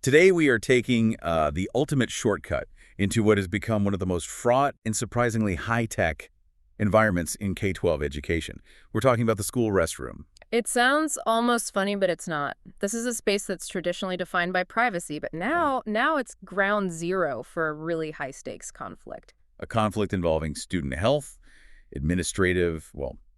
Today we are taking the ultimate shortcut into what has become one of the most fraught and surprisingly high-tech environments in K-12 education. We're talking about the school restroom. It sounds almost funny, but it's not. This is a space that's traditionally defined by privacy, but now it's ground zero for a really high-stakes conflict. A conflict involving student health, administrative,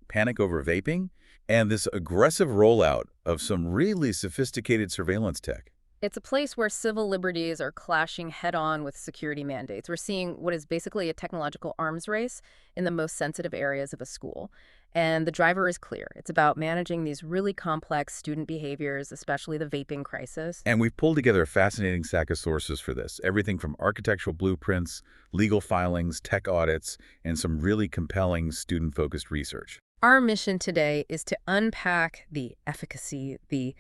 panic over vaping, and this aggressive rollout of some really sophisticated surveillance tech. It's a place where civil liberties are clashing head-on with security mandates. We're seeing what is basically a technological arms race in the most sensitive areas of a school. And the driver is clear. It's about managing these really complex student behaviors, especially the vaping crisis. And we've pulled together a fascinating stack of sources for this, everything from architectural blueprints, legal filings, tech audits, and some really compelling student-focused research. Our mission today is to unpack the efficacy, the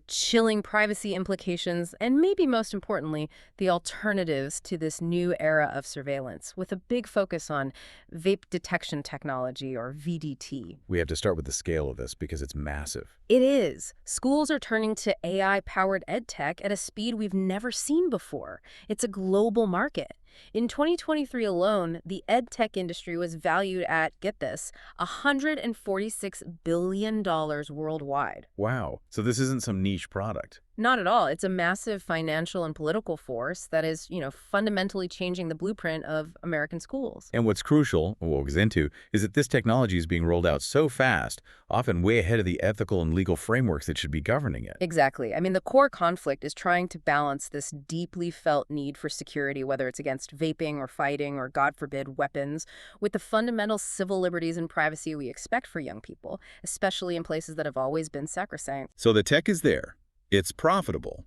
chilling privacy implications, and maybe most importantly, the alternatives to this new era of surveillance, with a big focus on vape detection technology, or VDT. We have to start with the scale of this because it's massive. It is. Schools are turning to AI-powered ed tech at a speed we've never seen before. It's a global market. In 2023 alone, the ed tech industry was valued at, get this, $146 billion worldwide. Wow. So this isn't some niche product. Not at all. It's a massive financial and political force that is, fundamentally changing the blueprint of American schools. And what's crucial, what goes into, is that this technology is being rolled out so fast, often way ahead of the ethical and legal frameworks that should be governing it. Exactly. I mean, the core conflict is trying to balance this deeply felt need for security, whether it's against vaping or fighting or, God forbid, weapons, with the fundamental civil liberties and privacy we expect for young people, especially in places that have always been sacrosanct. So the tech is there. It's profitable,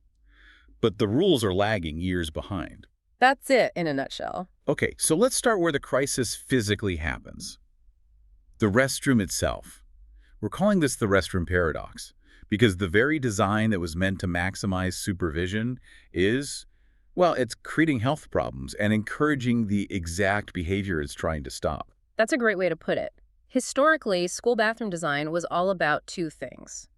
but the rules are lagging years behind. That's it in a nutshell. Okay, so let's start where the crisis physically happens. The restroom itself. We're calling this the restroom paradox because the very design that was meant to maximize supervision is, it's creating health problems and encouraging the exact behavior it's trying to stop. That's a great way to put it. Historically, school bathroom design was all about two things: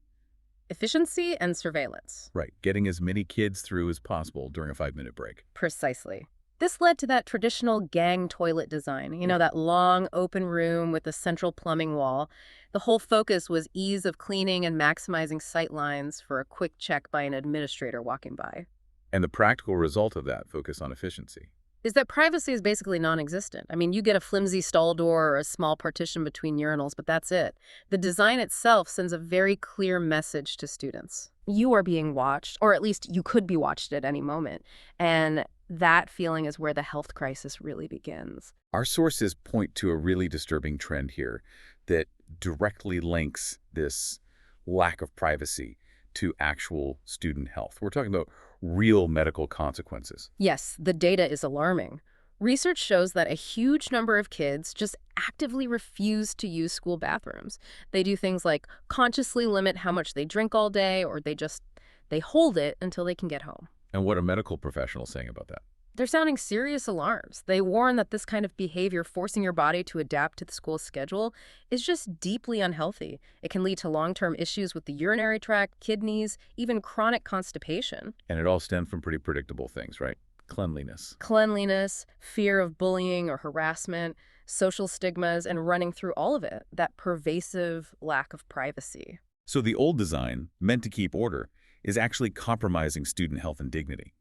efficiency and surveillance. Right, getting as many kids through as possible during a 5-minute break. Precisely. This led to that traditional gang toilet design, that long open room with a central plumbing wall. The whole focus was ease of cleaning and maximizing sight lines for a quick check by an administrator walking by. And the practical result of that focus on efficiency Is that privacy is basically non-existent. I mean, you get a flimsy stall door or a small partition between urinals, but that's it. The design itself sends a very clear message to students. You are being watched, or at least you could be watched at any moment. And that feeling is where the health crisis really begins. Our sources point to a really disturbing trend here that directly links this lack of privacy to actual student health. We're talking about real medical consequences. Yes, the data is alarming. Research shows that a huge number of kids just actively refuse to use school bathrooms. They do things like consciously limit how much they drink all day, or they hold it until they can get home. And what are medical professionals saying about that? They're sounding serious alarms. They warn that this kind of behavior, forcing your body to adapt to the school's schedule, is just deeply unhealthy. It can lead to long-term issues with the urinary tract, kidneys, even chronic constipation. And it all stems from pretty predictable things, right? Cleanliness, fear of bullying or harassment, social stigmas, and running through all of it, that pervasive lack of privacy. So the old design, meant to keep order, is actually compromising student health and dignity.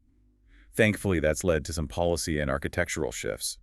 Thankfully, that's led to some policy and architectural shifts.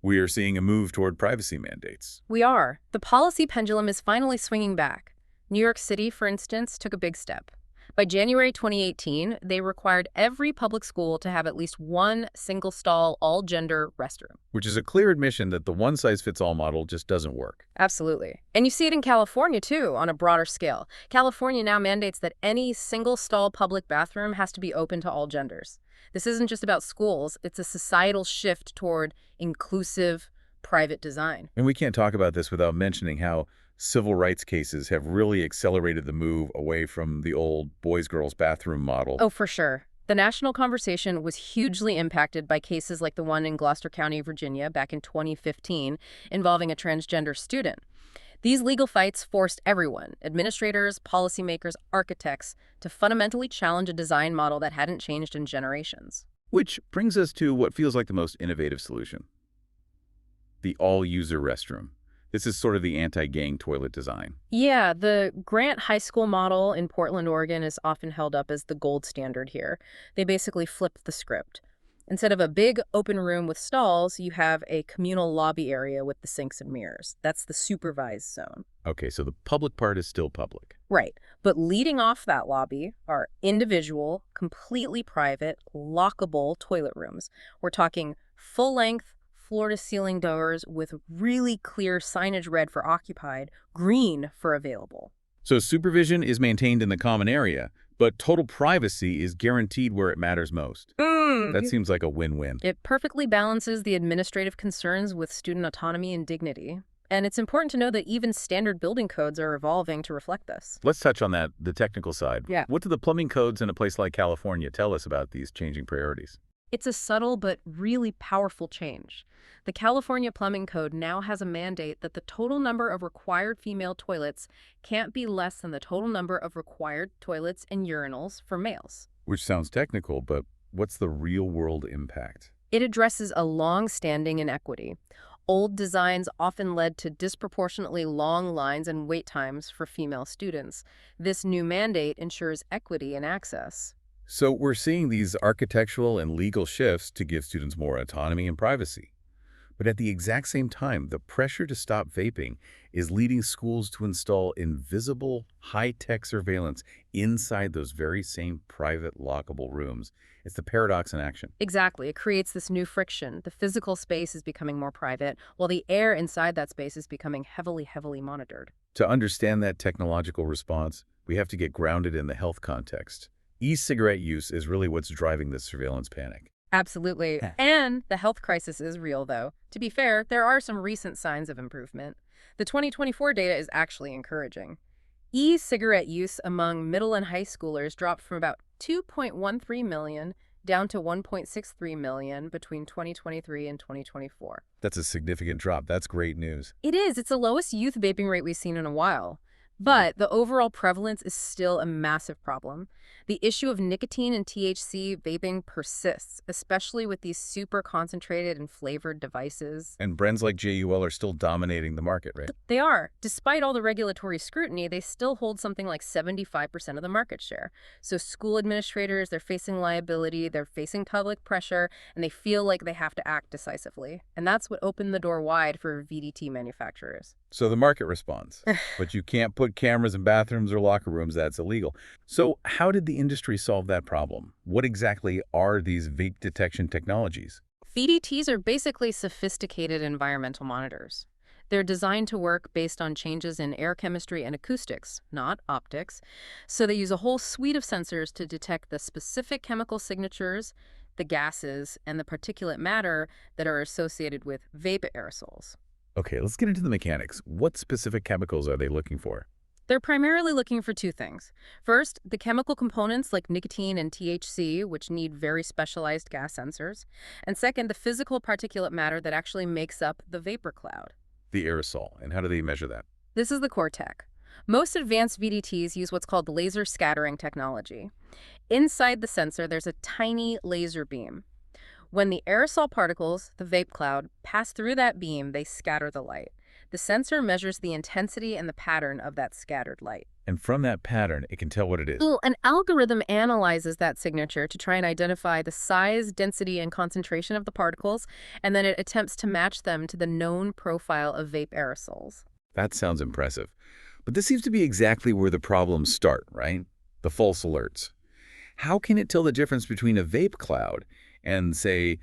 We are seeing a move toward privacy mandates. We are. The policy pendulum is finally swinging back. New York City, for instance, took a big step. By January 2018, they required every public school to have at least one single-stall, all-gender restroom. Which is a clear admission that the one-size-fits-all model just doesn't work. Absolutely. And you see it in California, too, on a broader scale. California now mandates that any single-stall public bathroom has to be open to all genders. This isn't just about schools. It's a societal shift toward inclusive, private design. And we can't talk about this without mentioning how civil rights cases have really accelerated the move away from the old boys-girls bathroom model. Oh, for sure. The national conversation was hugely impacted by cases like the one in Gloucester County, Virginia, back in 2015, involving a transgender student. These legal fights forced everyone, administrators, policymakers, architects, to fundamentally challenge a design model that hadn't changed in generations. Which brings us to what feels like the most innovative solution, the all-user restroom. This is sort of the anti-gang toilet design. Yeah, the Grant High School model in Portland, Oregon is often held up as the gold standard here. They basically flipped the script. Instead of a big open room with stalls, you have a communal lobby area with the sinks and mirrors. That's the supervised zone. Okay, so the public part is still public. Right. But leading off that lobby are individual, completely private, lockable toilet rooms. We're talking full-length, floor-to-ceiling doors with really clear signage, red for occupied, green for available. So supervision is maintained in the common area, but total privacy is guaranteed where it matters most. That seems like a win-win. It perfectly balances the administrative concerns with student autonomy and dignity. And it's important to know that even standard building codes are evolving to reflect this. Let's touch on that, the technical side. Yeah. What do the plumbing codes in a place like California tell us about these changing priorities? It's a subtle but really powerful change. The California Plumbing Code now has a mandate that the total number of required female toilets can't be less than the total number of required toilets and urinals for males. Which sounds technical, but what's the real-world impact? It addresses a long-standing inequity. Old designs often led to disproportionately long lines and wait times for female students. This new mandate ensures equity in access. So we're seeing these architectural and legal shifts to give students more autonomy and privacy. But at the exact same time, the pressure to stop vaping is leading schools to install invisible, high-tech surveillance inside those very same private, lockable rooms. It's the paradox in action. Exactly. It creates this new friction. The physical space is becoming more private, while the air inside that space is becoming heavily, heavily monitored. To understand that technological response, we have to get grounded in the health context. E-cigarette use is really what's driving this surveillance panic. Absolutely. And the health crisis is real, though. To be fair, there are some recent signs of improvement. The 2024 data is actually encouraging. E-cigarette use among middle and high schoolers dropped from about 2.13 million down to 1.63 million between 2023 and 2024. That's a significant drop. That's great news. It is. It's the lowest youth vaping rate we've seen in a while. But the overall prevalence is still a massive problem. The issue of nicotine and THC vaping persists, especially with these super concentrated and flavored devices. And brands like JUL are still dominating the market, right? They are. Despite all the regulatory scrutiny, they still hold something like 75% of the market share. So school administrators, they're facing liability, they're facing public pressure, and they feel like they have to act decisively. And that's what opened the door wide for VDT manufacturers. So the market responds, but you can't put cameras in bathrooms or locker rooms. That's illegal. So how did the industry solve that problem? What exactly are these vape detection technologies? VDTs are basically sophisticated environmental monitors. They're designed to work based on changes in air chemistry and acoustics, not optics. So they use a whole suite of sensors to detect the specific chemical signatures, the gases, and the particulate matter that are associated with vape aerosols. Okay, let's get into the mechanics. What specific chemicals are they looking for? They're primarily looking for two things. First, the chemical components like nicotine and THC, which need very specialized gas sensors. And second, the physical particulate matter that actually makes up the vapor cloud. The aerosol. And how do they measure that? This is the core tech. Most advanced VDTs use what's called laser scattering technology. Inside the sensor, there's a tiny laser beam. When the aerosol particles, the vape cloud, pass through that beam, they scatter the light. The sensor measures the intensity and the pattern of that scattered light. And from that pattern, it can tell what it is. Well, an algorithm analyzes that signature to try and identify the size, density, and concentration of the particles, and then it attempts to match them to the known profile of vape aerosols. That sounds impressive. But this seems to be exactly where the problems start, right? The false alerts. How can it tell the difference between a vape cloud and, say,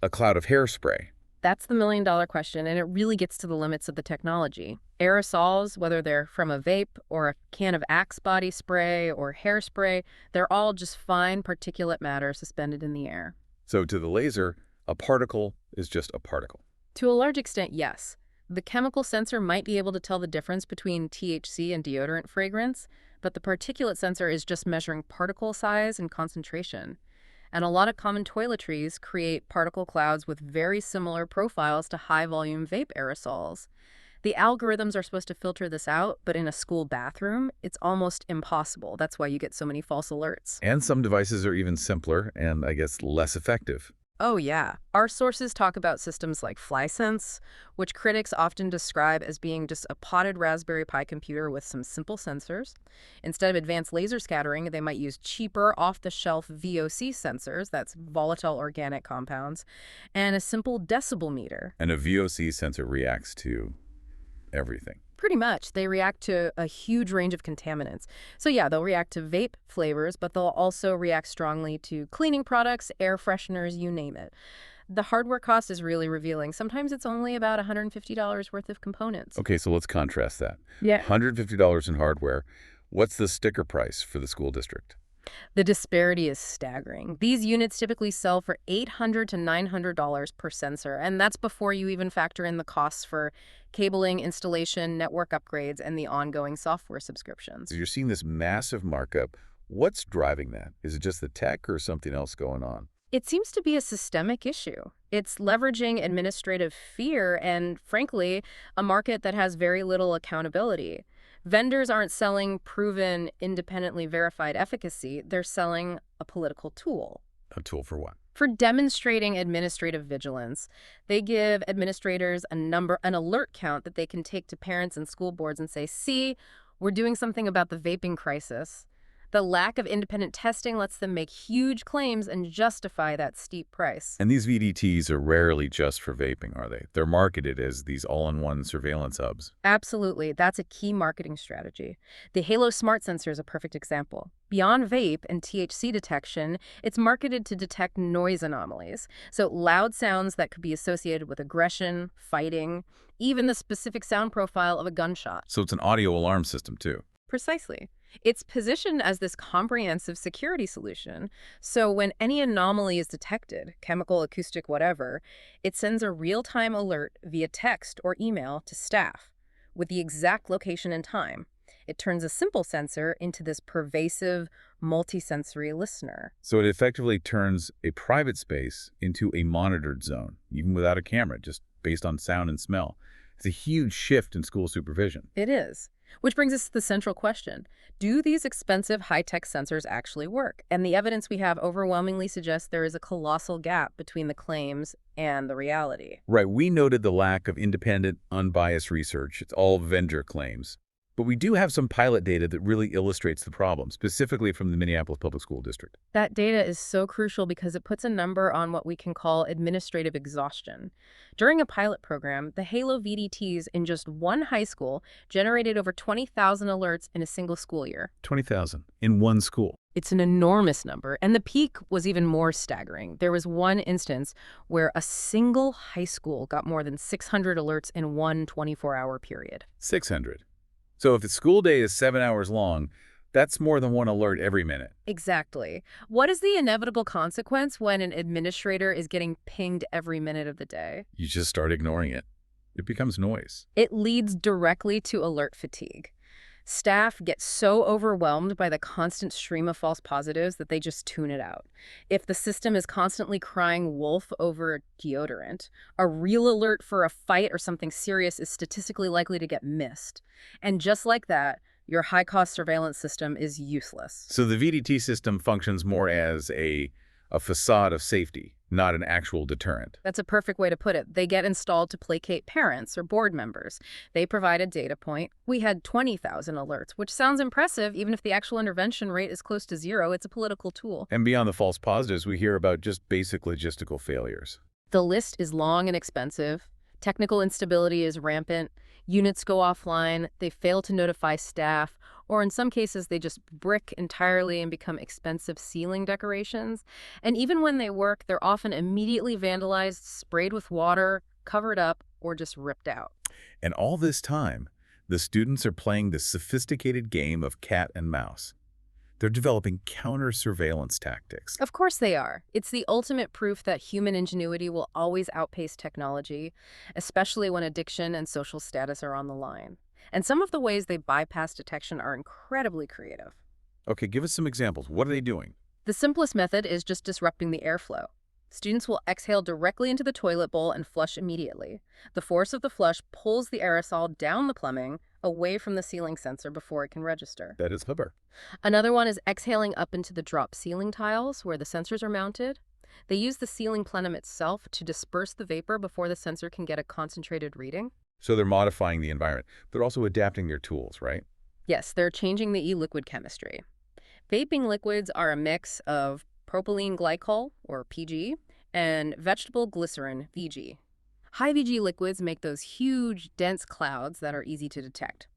a cloud of hairspray? That's the million-dollar question, and it really gets to the limits of the technology. Aerosols, whether they're from a vape or a can of Axe body spray or hairspray, they're all just fine particulate matter suspended in the air. So to the laser, a particle is just a particle. To a large extent, yes. The chemical sensor might be able to tell the difference between THC and deodorant fragrance, but the particulate sensor is just measuring particle size and concentration. And a lot of common toiletries create particle clouds with very similar profiles to high-volume vape aerosols. The algorithms are supposed to filter this out, but in a school bathroom, it's almost impossible. That's why you get so many false alerts. And some devices are even simpler and, I guess, less effective. Oh, yeah. Our sources talk about systems like FlySense, which critics often describe as being just a potted Raspberry Pi computer with some simple sensors. Instead of advanced laser scattering, they might use cheaper, off-the-shelf VOC sensors, that's volatile organic compounds, and a simple decibel meter. And a VOC sensor reacts to everything. Pretty much. They react to a huge range of contaminants. So yeah, they'll react to vape flavors, but they'll also react strongly to cleaning products, air fresheners, you name it. The hardware cost is really revealing. Sometimes it's only about $150 worth of components. Okay, so let's contrast that. Yeah. $150 in hardware. What's the sticker price for the school district? The disparity is staggering. These units typically sell for $800 to $900 per sensor, and that's before you even factor in the costs for cabling, installation, network upgrades, and the ongoing software subscriptions. So you're seeing this massive markup. What's driving that? Is it just the tech or something else going on? It seems to be a systemic issue. It's leveraging administrative fear and, frankly, a market that has very little accountability. Vendors aren't selling proven, independently verified efficacy. They're selling a political tool. A tool for what? For demonstrating administrative vigilance, they give administrators an alert count that they can take to parents and school boards and say, see, we're doing something about the vaping crisis. The lack of independent testing lets them make huge claims and justify that steep price. And these VDTs are rarely just for vaping, are they? They're marketed as these all-in-one surveillance hubs. Absolutely. That's a key marketing strategy. The Halo Smart Sensor is a perfect example. Beyond vape and THC detection, it's marketed to detect noise anomalies. So loud sounds that could be associated with aggression, fighting, even the specific sound profile of a gunshot. So it's an audio alarm system, too. Precisely. It's positioned as this comprehensive security solution, so when any anomaly is detected, chemical, acoustic, whatever, it sends a real-time alert via text or email to staff with the exact location and time. It turns a simple sensor into this pervasive, multisensory listener. So it effectively turns a private space into a monitored zone, even without a camera, just based on sound and smell. It's a huge shift in school supervision. It is. Which brings us to the central question. Do these expensive high-tech sensors actually work? And the evidence we have overwhelmingly suggests there is a colossal gap between the claims and the reality. Right, we noted the lack of independent, unbiased research. It's all vendor claims. But we do have some pilot data that really illustrates the problem, specifically from the Minneapolis Public School District. That data is so crucial because it puts a number on what we can call administrative exhaustion. During a pilot program, the Halo VDTs in just one high school generated over 20,000 alerts in a single school year. 20,000 in one school. It's an enormous number, and the peak was even more staggering. There was one instance where a single high school got more than 600 alerts in one 24-hour period. 600. So if the school day is 7 hours long, that's more than one alert every minute. Exactly. What is the inevitable consequence when an administrator is getting pinged every minute of the day? You just start ignoring it. It becomes noise. It leads directly to alert fatigue. Staff get so overwhelmed by the constant stream of false positives that they just tune it out. If the system is constantly crying wolf over deodorant, a real alert for a fight or something serious is statistically likely to get missed. And just like that, your high-cost surveillance system is useless. So the VDT system functions more as a facade of safety, not an actual deterrent. That's a perfect way to put it. They get installed to placate parents or board members. They provide a data point. We had 20,000 alerts, which sounds impressive. Even if the actual intervention rate is close to zero, it's a political tool. And beyond the false positives, we hear about just basic logistical failures. The list is long and expensive. Technical instability is rampant. Units go offline. They fail to notify staff. Or in some cases, they just brick entirely and become expensive ceiling decorations. And even when they work, they're often immediately vandalized, sprayed with water, covered up, or just ripped out. And all this time, the students are playing this sophisticated game of cat and mouse. They're developing counter-surveillance tactics. Of course they are. It's the ultimate proof that human ingenuity will always outpace technology, especially when addiction and social status are on the line. And some of the ways they bypass detection are incredibly creative. Okay, give us some examples. What are they doing? The simplest method is just disrupting the airflow. Students will exhale directly into the toilet bowl and flush immediately. The force of the flush pulls the aerosol down the plumbing, away from the ceiling sensor before it can register. That is clever. Another one is exhaling up into the drop ceiling tiles where the sensors are mounted. They use the ceiling plenum itself to disperse the vapor before the sensor can get a concentrated reading. So they're modifying the environment. They're also adapting their tools, right? Yes, they're changing the e-liquid chemistry. Vaping liquids are a mix of propylene glycol, or PG, and vegetable glycerin, VG. High VG liquids make those huge, dense clouds that are easy to detect.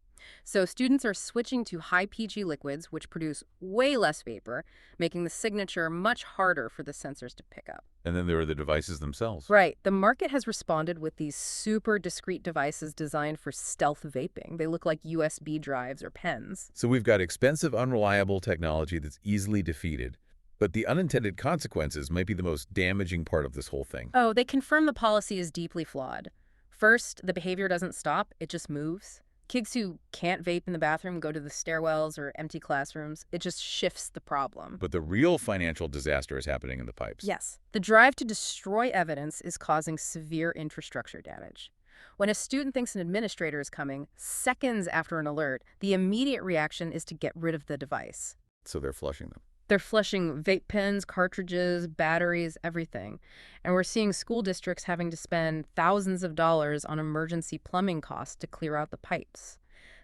So students are switching to high PG liquids, which produce way less vapor, making the signature much harder for the sensors to pick up. And then there are the devices themselves. Right. The market has responded with these super discreet devices designed for stealth vaping. They look like USB drives or pens. So we've got expensive, unreliable technology that's easily defeated. But the unintended consequences might be the most damaging part of this whole thing. Oh, they confirm the policy is deeply flawed. First, the behavior doesn't stop, it just moves. Kids who can't vape in the bathroom go to the stairwells or empty classrooms. It just shifts the problem. But the real financial disaster is happening in the pipes. Yes. The drive to destroy evidence is causing severe infrastructure damage. When a student thinks an administrator is coming, seconds after an alert, the immediate reaction is to get rid of the device. So they're flushing them. They're flushing vape pens, cartridges, batteries, everything. And we're seeing school districts having to spend thousands of dollars on emergency plumbing costs to clear out the pipes.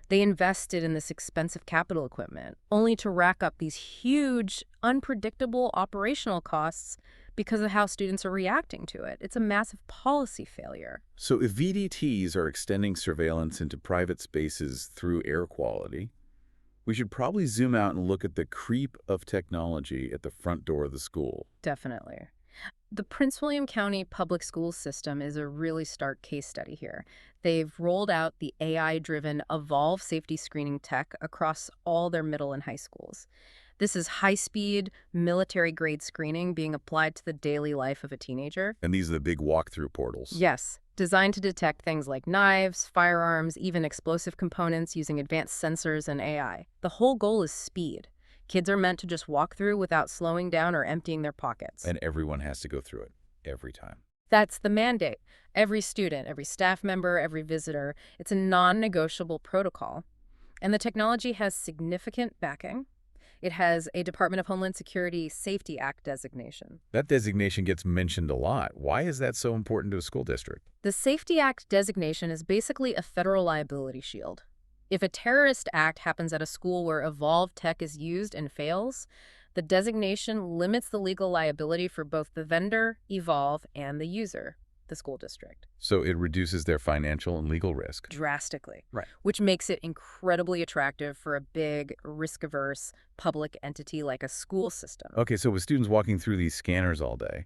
They invested in this expensive capital equipment, only to rack up these huge, unpredictable operational costs because of how students are reacting to it. It's a massive policy failure. So if VDTs are extending surveillance into private spaces through air quality, we should probably zoom out and look at the creep of technology at the front door of the school. Definitely. The Prince William County Public Schools system is a really stark case study here. They've rolled out the AI-driven Evolve safety screening tech across all their middle and high schools. This is high-speed, military-grade screening being applied to the daily life of a teenager. And these are the big walk-through portals. Yes, designed to detect things like knives, firearms, even explosive components using advanced sensors and AI. The whole goal is speed. Kids are meant to just walk through without slowing down or emptying their pockets. And everyone has to go through it, every time. That's the mandate. Every student, every staff member, every visitor. It's a non-negotiable protocol. And the technology has significant backing. It has a Department of Homeland Security Safety Act designation. That designation gets mentioned a lot. Why is that so important to a school district? The Safety Act designation is basically a federal liability shield. If a terrorist act happens at a school where Evolve tech is used and fails, the designation limits the legal liability for both the vendor, Evolve, and the user, the school district. So it reduces their financial and legal risk. Drastically. Right. Which makes it incredibly attractive for a big, risk-averse public entity like a school system. Okay, so with students walking through these scanners all day,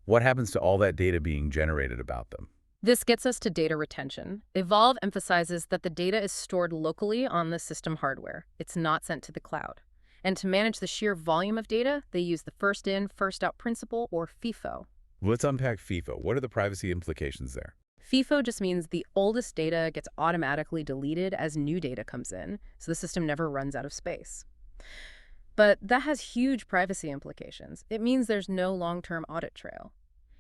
what happens to all that data being generated about them? This gets us to data retention. Evolve emphasizes that the data is stored locally on the system hardware. It's not sent to the cloud. And to manage the sheer volume of data, they use the first in, first out principle, or FIFO. Let's unpack FIFO. What are the privacy implications there? FIFO just means the oldest data gets automatically deleted as new data comes in, so the system never runs out of space. But that has huge privacy implications. It means there's no long-term audit trail.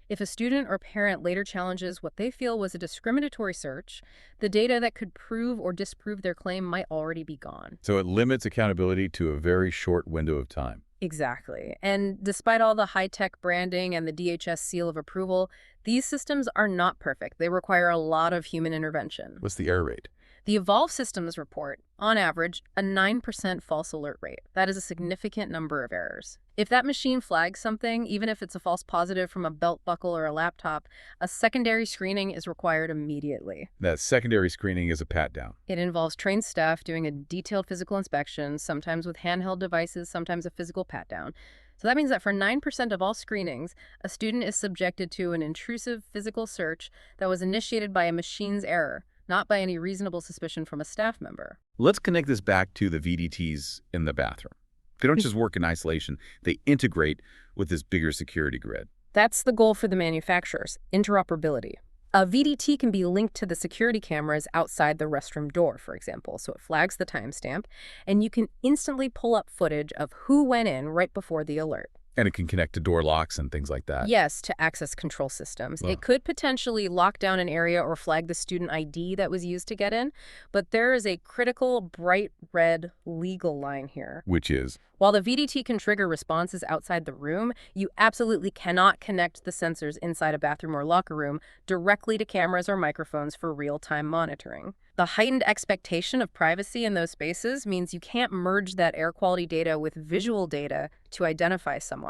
If a student or parent later challenges what they feel was a discriminatory search, the data that could prove or disprove their claim might already be gone. So it limits accountability to a very short window of time. Exactly. And despite all the high-tech branding and the DHS seal of approval, these systems are not perfect. They require a lot of human intervention. What's the error rate? The Evolve Systems report, on average, a 9% false alert rate. That is a significant number of errors. If that machine flags something, even if it's a false positive from a belt buckle or a laptop, a secondary screening is required immediately. That secondary screening is a pat-down. It involves trained staff doing a detailed physical inspection, sometimes with handheld devices, sometimes a physical pat-down. So that means that for 9% of all screenings, a student is subjected to an intrusive physical search that was initiated by a machine's error, not by any reasonable suspicion from a staff member. Let's connect this back to the VDTs in the bathroom. They don't just work in isolation. They integrate with this bigger security grid. That's the goal for the manufacturers, interoperability. A VDT can be linked to the security cameras outside the restroom door, for example, so it flags the timestamp, and you can instantly pull up footage of who went in right before the alert. And it can connect to door locks and things like that. Yes, to access control systems. Ugh. It could potentially lock down an area or flag the student ID that was used to get in, but there is a critical bright red legal line here. Which is, While the VDT can trigger responses outside the room, you absolutely cannot connect the sensors inside a bathroom or locker room directly to cameras or microphones for real-time monitoring. The heightened expectation of privacy in those spaces means you can't merge that air quality data with visual data to identify someone.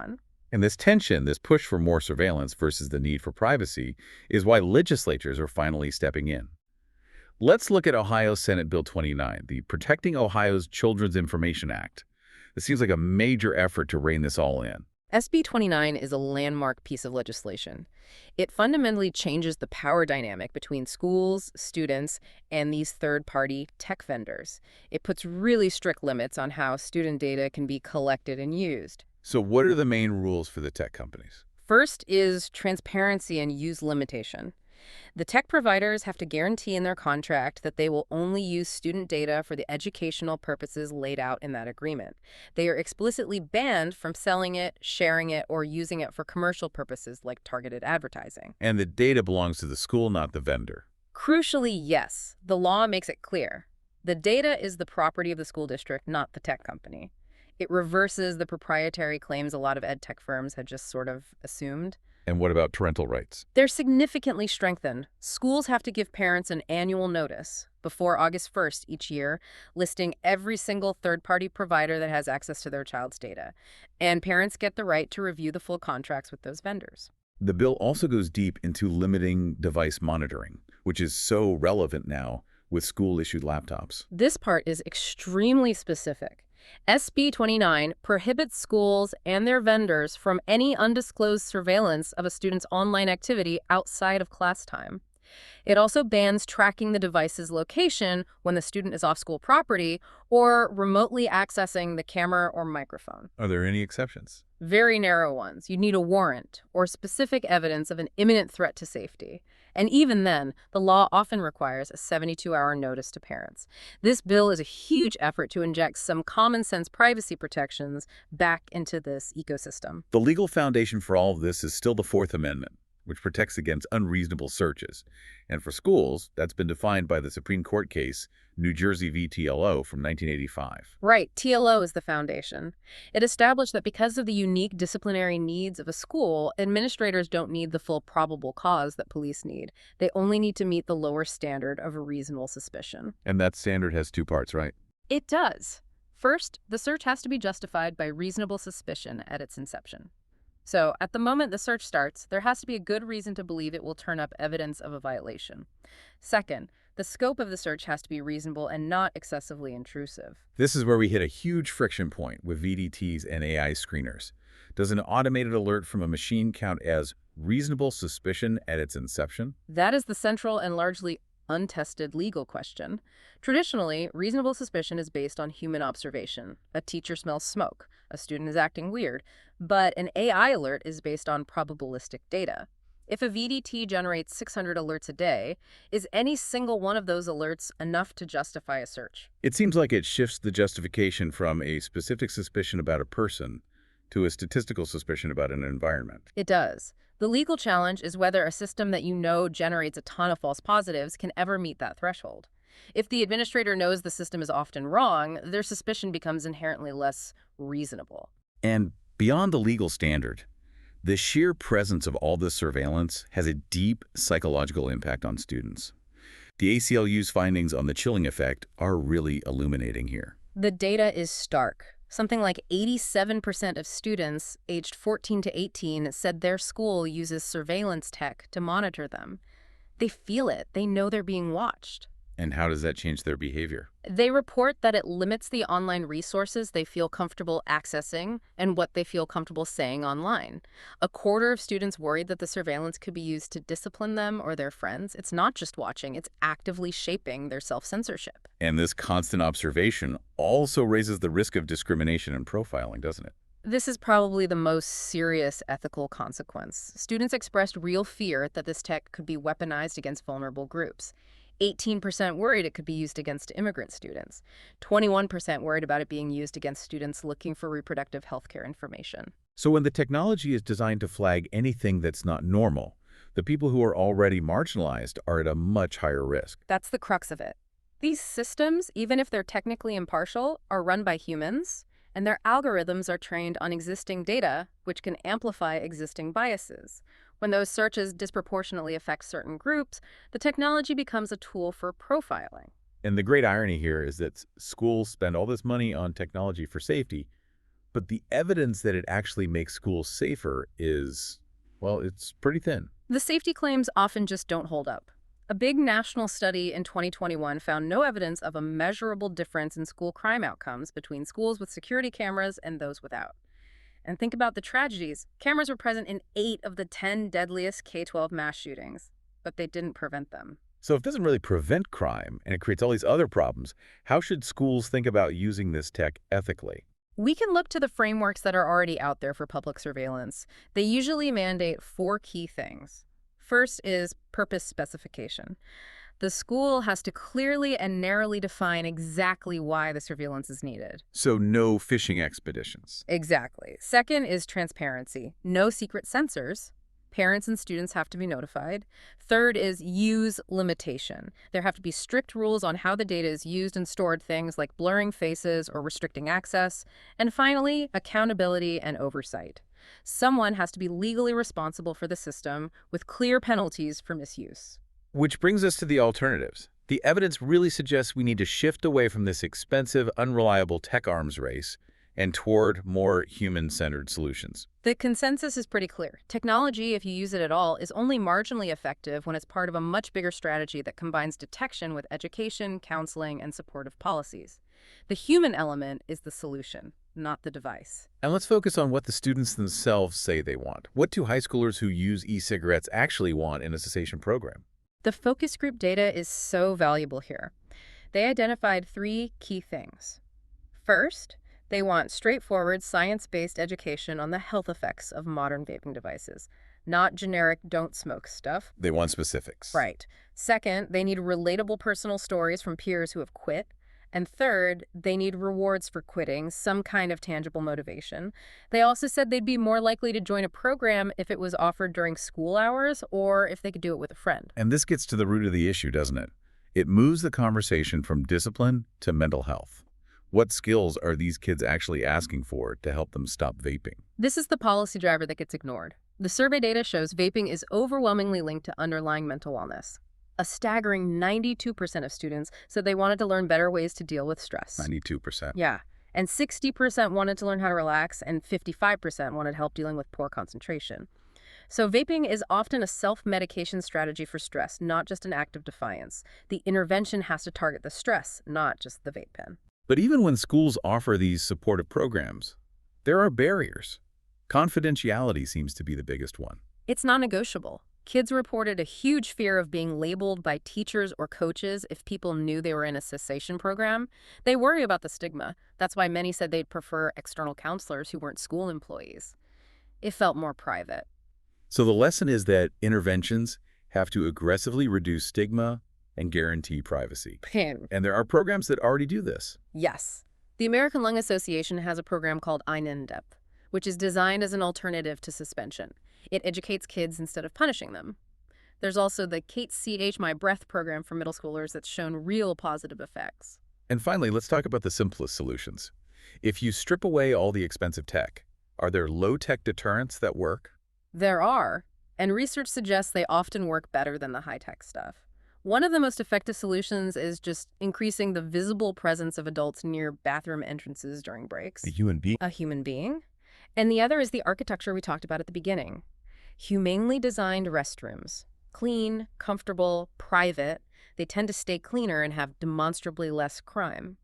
and this tension, this push for more surveillance versus the need for privacy, is why legislatures are finally stepping in. Let's look at Ohio Senate Bill 29, the Protecting Ohio's Children's Information Act. It seems like a major effort to rein this all in. SB 29 is a landmark piece of legislation. It fundamentally changes the power dynamic between schools, students, and these third-party tech vendors. It puts really strict limits on how student data can be collected and used. So what are the main rules for the tech companies? First is transparency and use limitation. The tech providers have to guarantee in their contract that they will only use student data for the educational purposes laid out in that agreement. They are explicitly banned from selling it, sharing it, or using it for commercial purposes like targeted advertising. And the data belongs to the school, not the vendor. Crucially, yes, the law makes it clear. The data is the property of the school district, not the tech company. It reverses the proprietary claims a lot of ed tech firms had just sort of assumed. And what about parental rights? They're significantly strengthened. Schools have to give parents an annual notice before August 1st each year, listing every single third-party provider that has access to their child's data. And parents get the right to review the full contracts with those vendors. The bill also goes deep into limiting device monitoring, which is so relevant now with school-issued laptops. This part is extremely specific. SB 29 prohibits schools and their vendors from any undisclosed surveillance of a student's online activity outside of class time. It also bans tracking the device's location when the student is off school property or remotely accessing the camera or microphone. Are there any exceptions? Very narrow ones. You need a warrant or specific evidence of an imminent threat to safety. And even then, the law often requires a 72-hour notice to parents. This bill is a huge effort to inject some common-sense privacy protections back into this ecosystem. The legal foundation for all of this is still the Fourth Amendment, which protects against unreasonable searches. And for schools, that's been defined by the Supreme Court case, New Jersey v. TLO from 1985. Right, TLO is the foundation. It established that because of the unique disciplinary needs of a school, administrators don't need the full probable cause that police need. They only need to meet the lower standard of a reasonable suspicion. And that standard has two parts, right? It does. First, the search has to be justified by reasonable suspicion at its inception. So, at the moment the search starts, there has to be a good reason to believe it will turn up evidence of a violation. Second, the scope of the search has to be reasonable and not excessively intrusive. This is where we hit a huge friction point with VDTs and AI screeners. Does an automated alert from a machine count as reasonable suspicion at its inception? That is the central and largely untested legal question. Traditionally, reasonable suspicion is based on human observation. A teacher smells smoke. A student is acting weird. But an AI alert is based on probabilistic data. If a VDT generates 600 alerts a day, is any single one of those alerts enough to justify a search? It seems like it shifts the justification from a specific suspicion about a person to a statistical suspicion about an environment. It does. The legal challenge is whether a system that you know generates a ton of false positives can ever meet that threshold. If the administrator knows the system is often wrong, their suspicion becomes inherently less reasonable. And beyond the legal standard, the sheer presence of all this surveillance has a deep psychological impact on students. The ACLU's findings on the chilling effect are really illuminating here. The data is stark. Something like 87% of students aged 14 to 18 said their school uses surveillance tech to monitor them. They feel it. They know they're being watched. And how does that change their behavior? They report that it limits the online resources they feel comfortable accessing and what they feel comfortable saying online. A quarter of students worried that the surveillance could be used to discipline them or their friends. It's not just watching, it's actively shaping their self-censorship. And this constant observation also raises the risk of discrimination and profiling, doesn't it? This is probably the most serious ethical consequence. Students expressed real fear that this tech could be weaponized against vulnerable groups. 18% worried it could be used against immigrant students. 21% worried about it being used against students looking for reproductive health care information. So when the technology is designed to flag anything that's not normal, the people who are already marginalized are at a much higher risk. That's the crux of it. These systems, even if they're technically impartial, are run by humans, and their algorithms are trained on existing data, which can amplify existing biases. When those searches disproportionately affect certain groups, the technology becomes a tool for profiling. And the great irony here is that schools spend all this money on technology for safety, but the evidence that it actually makes schools safer is, well, it's pretty thin. The safety claims often just don't hold up. A big national study in 2021 found no evidence of a measurable difference in school crime outcomes between schools with security cameras and those without. And think about the tragedies. Cameras were present in 8 of the 10 deadliest K-12 mass shootings, but they didn't prevent them. So if it doesn't really prevent crime and it creates all these other problems, how should schools think about using this tech ethically? We can look to the frameworks that are already out there for public surveillance. They usually mandate 4 key things. First is purpose specification. The school has to clearly and narrowly define exactly why the surveillance is needed. So no fishing expeditions. Exactly. Second is transparency. No secret sensors. Parents and students have to be notified. Third is use limitation. There have to be strict rules on how the data is used and stored, things like blurring faces or restricting access. And finally, accountability and oversight. Someone has to be legally responsible for the system with clear penalties for misuse. Which brings us to the alternatives. The evidence really suggests we need to shift away from this expensive, unreliable tech arms race and toward more human-centered solutions. The consensus is pretty clear. Technology, if you use it at all, is only marginally effective when it's part of a much bigger strategy that combines detection with education, counseling, and supportive policies. The human element is the solution, not the device. And let's focus on what the students themselves say they want. What do high schoolers who use e-cigarettes actually want in a cessation program? The focus group data is so valuable here. They identified 3 key things. First, they want straightforward, science-based education on the health effects of modern vaping devices, not generic don't smoke stuff. They want specifics. Right. Second, they need relatable personal stories from peers who have quit. And third, they need rewards for quitting, some kind of tangible motivation. They also said they'd be more likely to join a program if it was offered during school hours or if they could do it with a friend. And this gets to the root of the issue, doesn't it? It moves the conversation from discipline to mental health. What skills are these kids actually asking for to help them stop vaping? This is the policy driver that gets ignored. The survey data shows vaping is overwhelmingly linked to underlying mental wellness. A staggering 92% of students said they wanted to learn better ways to deal with stress. 92%. Yeah. And 60% wanted to learn how to relax, and 55% wanted help dealing with poor concentration. So vaping is often a self-medication strategy for stress, not just an act of defiance. The intervention has to target the stress, not just the vape pen. But even when schools offer these supportive programs, there are barriers. Confidentiality seems to be the biggest one. It's non-negotiable. Kids reported a huge fear of being labeled by teachers or coaches if people knew they were in a cessation program. They worry about the stigma. That's why many said they'd prefer external counselors who weren't school employees. It felt more private. So the lesson is that interventions have to aggressively reduce stigma and guarantee privacy. And there are programs that already do this. Yes. The American Lung Association has a program called INDEP, which is designed as an alternative to suspension. It educates kids instead of punishing them. There's also the Kate CH My Breath program for middle schoolers that's shown real positive effects. And finally, let's talk about the simplest solutions. If you strip away all the expensive tech, are there low-tech deterrents that work? There are, and research suggests they often work better than the high-tech stuff. One of the most effective solutions is just increasing the visible presence of adults near bathroom entrances during breaks. A human being? A human being. And the other is the architecture we talked about at the beginning. Humanely designed restrooms. Clean, comfortable, private. They tend to stay cleaner and have demonstrably less crime.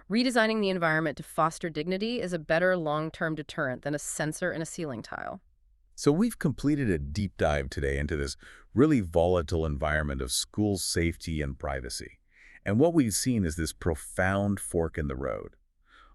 Redesigning the environment to foster dignity is a better long-term deterrent than a sensor in a ceiling tile. So we've completed a deep dive today into this really volatile environment of school safety and privacy. And what we've seen is this profound fork in the road.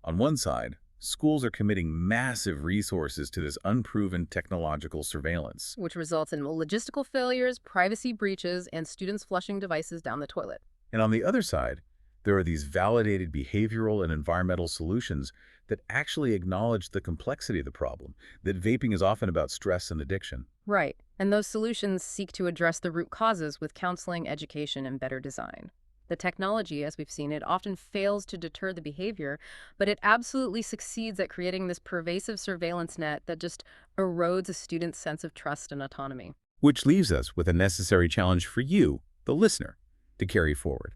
On one side, schools are committing massive resources to this unproven technological surveillance, which results in logistical failures, privacy breaches, and students flushing devices down the toilet. And on the other side, there are these validated behavioral and environmental solutions that actually acknowledge the complexity of the problem, that vaping is often about stress and addiction. Right. And those solutions seek to address the root causes with counseling, education, and better design. The technology, as we've seen, it often fails to deter the behavior, but it absolutely succeeds at creating this pervasive surveillance net that just erodes a student's sense of trust and autonomy. Which leaves us with a necessary challenge for you, the listener, to carry forward.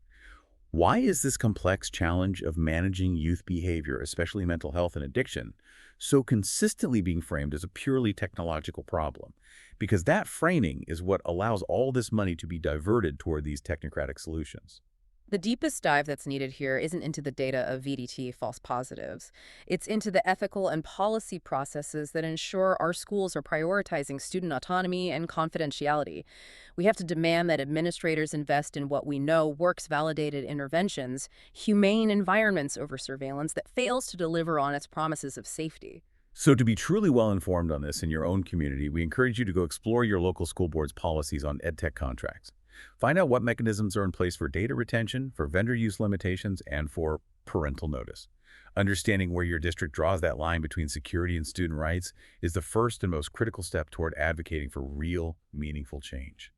Why is this complex challenge of managing youth behavior, especially mental health and addiction, so consistently being framed as a purely technological problem? Because that framing is what allows all this money to be diverted toward these technocratic solutions. The deepest dive that's needed here isn't into the data of VDT false positives. It's into the ethical and policy processes that ensure our schools are prioritizing student autonomy and confidentiality. We have to demand that administrators invest in what we know works validated interventions, humane environments over surveillance that fails to deliver on its promises of safety. So to be truly well informed on this in your own community, we encourage you to go explore your local school board's policies on EdTech contracts. Find out what mechanisms are in place for data retention, for vendor use limitations, and for parental notice. Understanding where your district draws that line between security and student rights is the first and most critical step toward advocating for real, meaningful change.